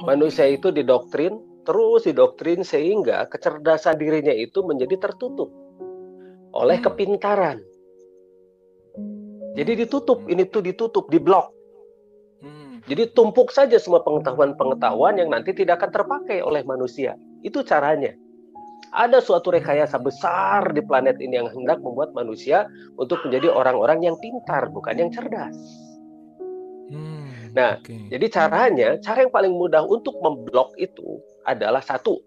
Manusia Oke. itu didoktrin, terus didoktrin sehingga kecerdasan dirinya itu menjadi tertutup oleh Hmm. kepintaran. Jadi ditutup, Hmm. ini tuh ditutup, diblok. Hmm. Jadi tumpuk saja semua pengetahuan-pengetahuan yang nanti tidak akan terpakai oleh manusia. Itu caranya. Ada suatu rekayasa besar di planet ini yang hendak membuat manusia untuk menjadi orang-orang yang pintar, bukan yang cerdas. Nah, Oke. jadi cara yang paling mudah untuk memblok itu adalah satu,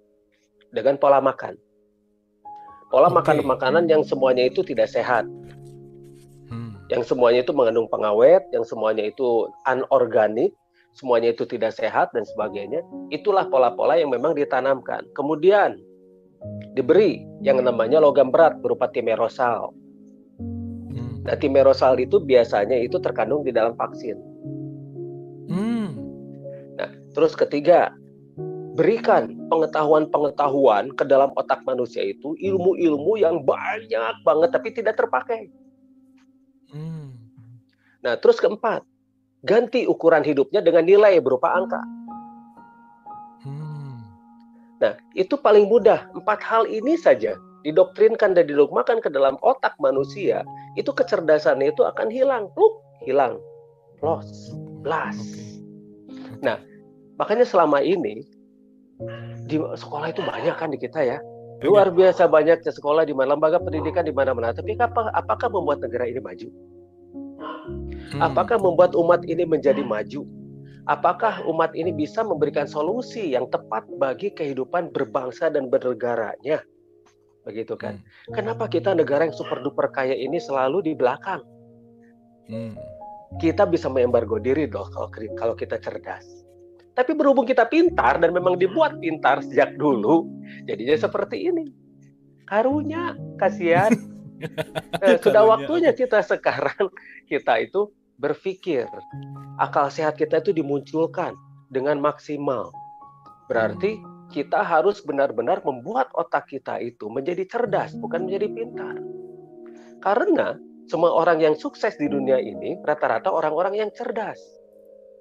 dengan pola makan. Pola makan Oke. makanan yang semuanya itu tidak sehat, Hmm. yang semuanya itu mengandung pengawet, yang semuanya itu anorganik, semuanya itu tidak sehat dan sebagainya. Itulah pola-pola yang memang ditanamkan. Kemudian diberi yang namanya logam berat berupa timerosal. Hmm. Nah, timerosal itu biasanya itu terkandung di dalam vaksin. Hmm. Nah, terus ketiga, berikan pengetahuan-pengetahuan ke dalam otak manusia itu, ilmu-ilmu yang banyak banget tapi tidak terpakai. Hmm. Nah, terus keempat, ganti ukuran hidupnya dengan nilai berupa angka. Hmm. Nah, itu paling mudah. 4 hal ini saja didoktrinkan dan didogmakan ke dalam otak manusia, itu kecerdasannya itu akan hilang. Hilang. Loss. Blast. Oke. Nah, makanya selama ini di sekolah itu banyak kan di kita ya. Oke. Luar biasa banyaknya sekolah di mana, lembaga pendidikan di mana-mana. Tapi apakah membuat negara ini maju? Hmm. Apakah membuat umat ini menjadi maju? Apakah umat ini bisa memberikan solusi yang tepat bagi kehidupan berbangsa dan bernegaranya? Begitu kan? Kenapa kita negara yang super duper kaya ini selalu di belakang? Hmm. Kita bisa mengembargo diri loh kalau kita cerdas. Tapi berhubung kita pintar dan memang dibuat pintar sejak dulu, jadinya seperti ini. Karunya, kasihan. Sudah Karunya. waktunya Oke. kita sekarang kita itu berpikir. Akal sehat kita itu dimunculkan dengan maksimal. Berarti kita harus benar-benar membuat otak kita itu menjadi cerdas, bukan menjadi pintar. Karena semua orang yang sukses di dunia ini rata-rata orang-orang yang cerdas,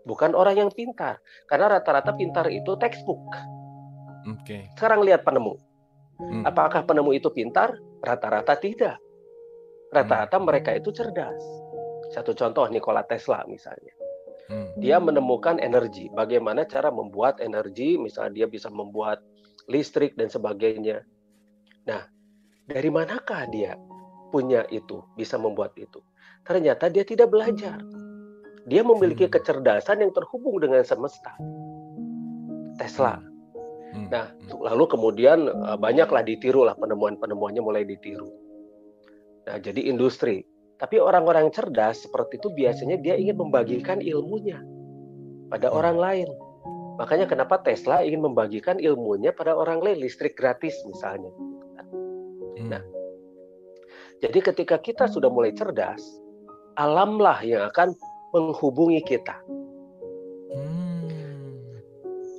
bukan orang yang pintar. Karena rata-rata pintar itu textbook. Oke. Sekarang lihat penemu. Hmm. Apakah penemu itu pintar? Rata-rata tidak. Rata-rata mereka itu cerdas. Satu contoh, Nikola Tesla misalnya. Dia menemukan energi. Bagaimana cara membuat energi, misalnya dia bisa membuat listrik dan sebagainya. Nah, dari manakah dia punya itu, bisa membuat itu? Ternyata dia tidak belajar. Dia memiliki kecerdasan yang terhubung dengan semesta. Tesla. Nah, lalu kemudian banyaklah ditirulah penemuan-penemuannya mulai ditiru. Nah, jadi industri. Tapi orang-orang cerdas seperti itu biasanya dia ingin membagikan ilmunya pada orang lain. Makanya kenapa Tesla ingin membagikan ilmunya pada orang lain, listrik gratis misalnya. Nah, jadi ketika kita sudah mulai cerdas, alamlah yang akan menghubungi kita.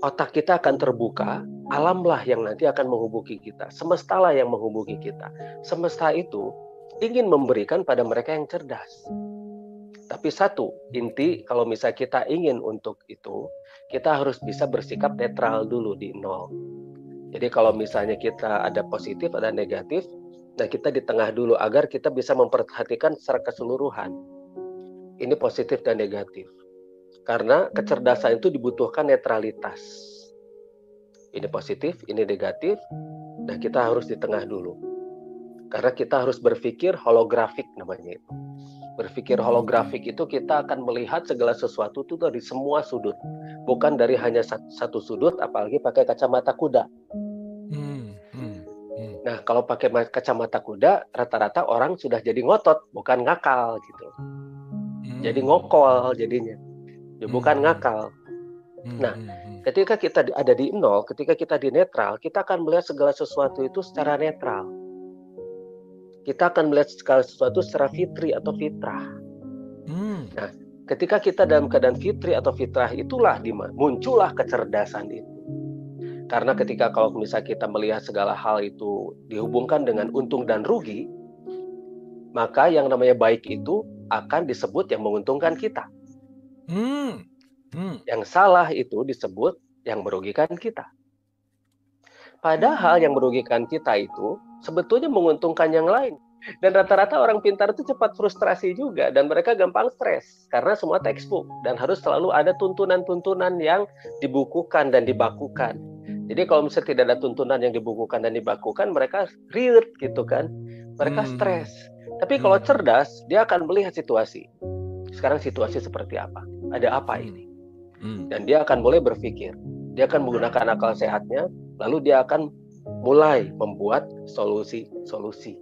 Otak kita akan terbuka, alamlah yang nanti akan menghubungi kita. Semestalah yang menghubungi kita. Semesta itu ingin memberikan pada mereka yang cerdas. Tapi satu, inti kalau misalnya kita ingin untuk itu, kita harus bisa bersikap netral dulu di nol. Jadi kalau misalnya kita ada positif, ada negatif, nah kita di tengah dulu agar kita bisa memperhatikan secara keseluruhan. Ini positif dan negatif. Karena kecerdasan itu dibutuhkan netralitas. Ini positif, ini negatif, nah kita harus di tengah dulu. Karena kita harus berpikir holografik namanya itu. Berpikir holografik itu kita akan melihat segala sesuatu itu dari semua sudut. Bukan dari hanya satu sudut, apalagi pakai kacamata kuda. Nah, kalau pakai kacamata kuda, rata-rata orang sudah jadi ngotot, bukan ngakal gitu. Jadi ngokol jadinya. Ya, bukan ngakal. Nah, ketika kita ada di nol, ketika kita di netral, kita akan melihat segala sesuatu itu secara netral. Kita akan melihat segala sesuatu secara fitri atau fitrah. Nah, ketika kita dalam keadaan fitri atau fitrah, itulah muncullah kecerdasan itu. Karena ketika kalau misalnya kita melihat segala hal itu dihubungkan dengan untung dan rugi, maka yang namanya baik itu akan disebut yang menguntungkan kita. Yang salah itu disebut yang merugikan kita. Padahal yang merugikan kita itu sebetulnya menguntungkan yang lain. Dan rata-rata orang pintar itu cepat frustrasi juga, dan mereka gampang stres karena semua textbook dan harus selalu ada tuntunan-tuntunan yang dibukukan dan dibakukan. Jadi kalau misalnya tidak ada tuntunan yang dibukukan dan dibakukan, mereka riut gitu kan, mereka stres. Tapi kalau cerdas, dia akan melihat situasi. Sekarang situasi seperti apa? Ada apa ini? Dan dia akan mulai berpikir. Dia akan menggunakan akal sehatnya, lalu dia akan mulai membuat solusi-solusi.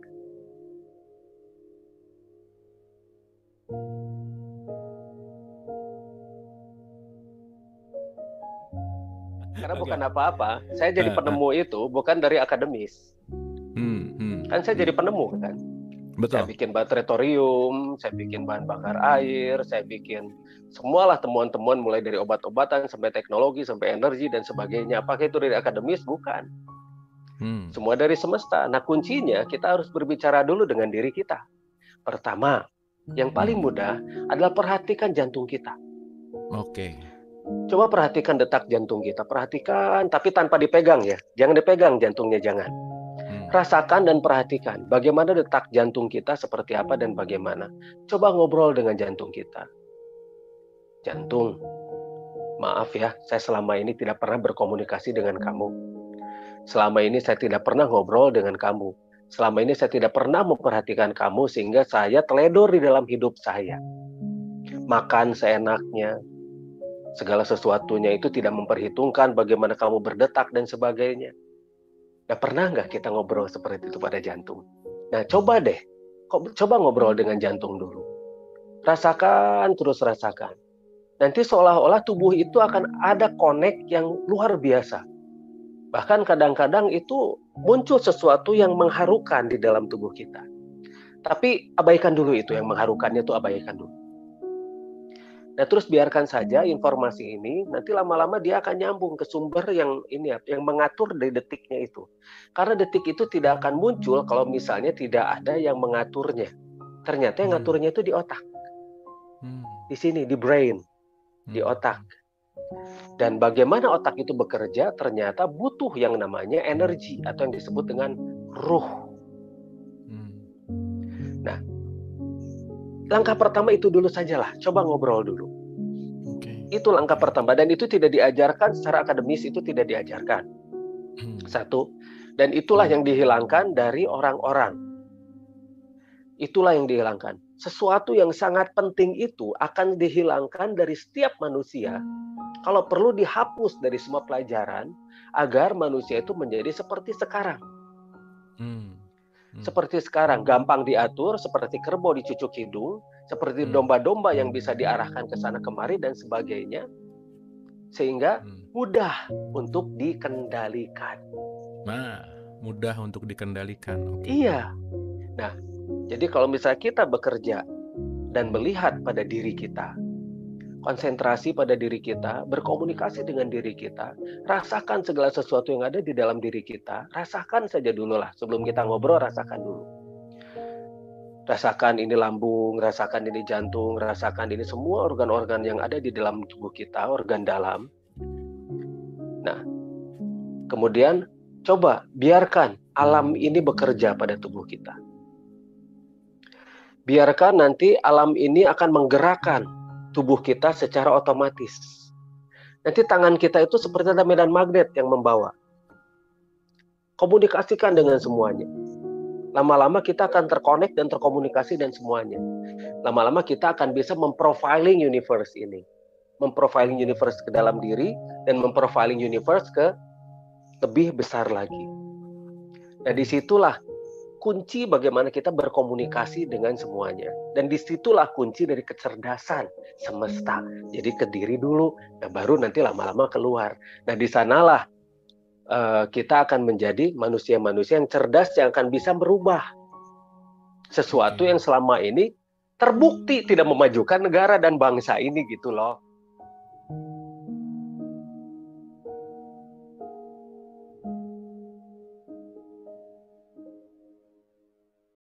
Karena bukan apa-apa, saya jadi penemu itu bukan dari akademis. Kan saya jadi penemu kan. Betul. Saya bikin baterai thorium, saya bikin bahan bakar air, saya bikin semualah temuan-temuan mulai dari obat-obatan sampai teknologi sampai energi dan sebagainya. Apakah itu dari akademis? Bukan. Semua dari semesta. Nah, kuncinya kita harus berbicara dulu dengan diri kita. Pertama, yang paling mudah adalah perhatikan jantung kita. Oke. Coba perhatikan detak jantung kita, perhatikan, tapi tanpa dipegang ya. Jangan dipegang jantungnya, jangan. Rasakan dan perhatikan bagaimana detak jantung kita seperti apa dan bagaimana. Coba ngobrol dengan jantung kita. Jantung, maaf ya, saya selama ini tidak pernah berkomunikasi dengan kamu. Selama ini saya tidak pernah ngobrol dengan kamu. Selama ini saya tidak pernah memperhatikan kamu sehingga saya teledor di dalam hidup saya. Makan seenaknya, segala sesuatunya itu tidak memperhitungkan bagaimana kamu berdetak dan sebagainya. Nah, pernah nggak kita ngobrol seperti itu pada jantung? Nah, coba deh, coba ngobrol dengan jantung dulu. Rasakan, terus rasakan. Nanti seolah-olah tubuh itu akan ada connect yang luar biasa. Bahkan kadang-kadang itu muncul sesuatu yang mengharukan di dalam tubuh kita. Tapi abaikan dulu itu, yang mengharukannya itu abaikan dulu. Nah, terus biarkan saja informasi ini, nanti lama-lama dia akan nyambung ke sumber yang ini, yang mengatur dari detiknya itu. Karena detik itu tidak akan muncul kalau misalnya tidak ada yang mengaturnya. Ternyata yang ngaturnya itu di otak. Di sini, di brain, di otak. Dan bagaimana otak itu bekerja, ternyata butuh yang namanya energi, atau yang disebut dengan ruh. Nah, langkah pertama itu dulu sajalah, coba ngobrol dulu. Itu langkah pertama, dan itu tidak diajarkan secara akademis, itu tidak diajarkan. Satu, dan itulah yang dihilangkan dari orang-orang. Itulah yang dihilangkan. Sesuatu yang sangat penting itu akan dihilangkan dari setiap manusia, kalau perlu dihapus dari semua pelajaran, agar manusia itu menjadi seperti sekarang. Seperti sekarang, gampang diatur, seperti kerbau dicucuk hidung, seperti domba-domba yang bisa diarahkan ke sana kemari dan sebagainya, sehingga mudah untuk dikendalikan. Nah, mudah untuk dikendalikan. Iya. Nah, jadi kalau misalnya kita bekerja dan melihat pada diri kita, konsentrasi pada diri kita, berkomunikasi dengan diri kita, rasakan segala sesuatu yang ada di dalam diri kita, rasakan saja dulu lah, sebelum kita ngobrol, rasakan dulu. Rasakan ini lambung, rasakan ini jantung, rasakan ini semua organ-organ yang ada di dalam tubuh kita, organ dalam. Nah, kemudian coba biarkan alam ini bekerja pada tubuh kita. Biarkan nanti alam ini akan menggerakkan tubuh kita secara otomatis. Nanti tangan kita itu seperti ada medan magnet yang membawa. Komunikasikan dengan semuanya. Lama-lama kita akan terkonek dan terkomunikasi dan semuanya. Lama-lama kita akan bisa memprofiling universe ini. Memprofiling universe ke dalam diri dan memprofiling universe ke lebih besar lagi. Nah, disitulah kunci bagaimana kita berkomunikasi dengan semuanya. Dan disitulah kunci dari kecerdasan semesta. Jadi ke diri dulu, nah baru nanti lama-lama keluar. Nah, di sanalah kita akan menjadi manusia-manusia yang cerdas, yang akan bisa merubah sesuatu yang selama ini terbukti tidak memajukan negara dan bangsa ini gitu loh.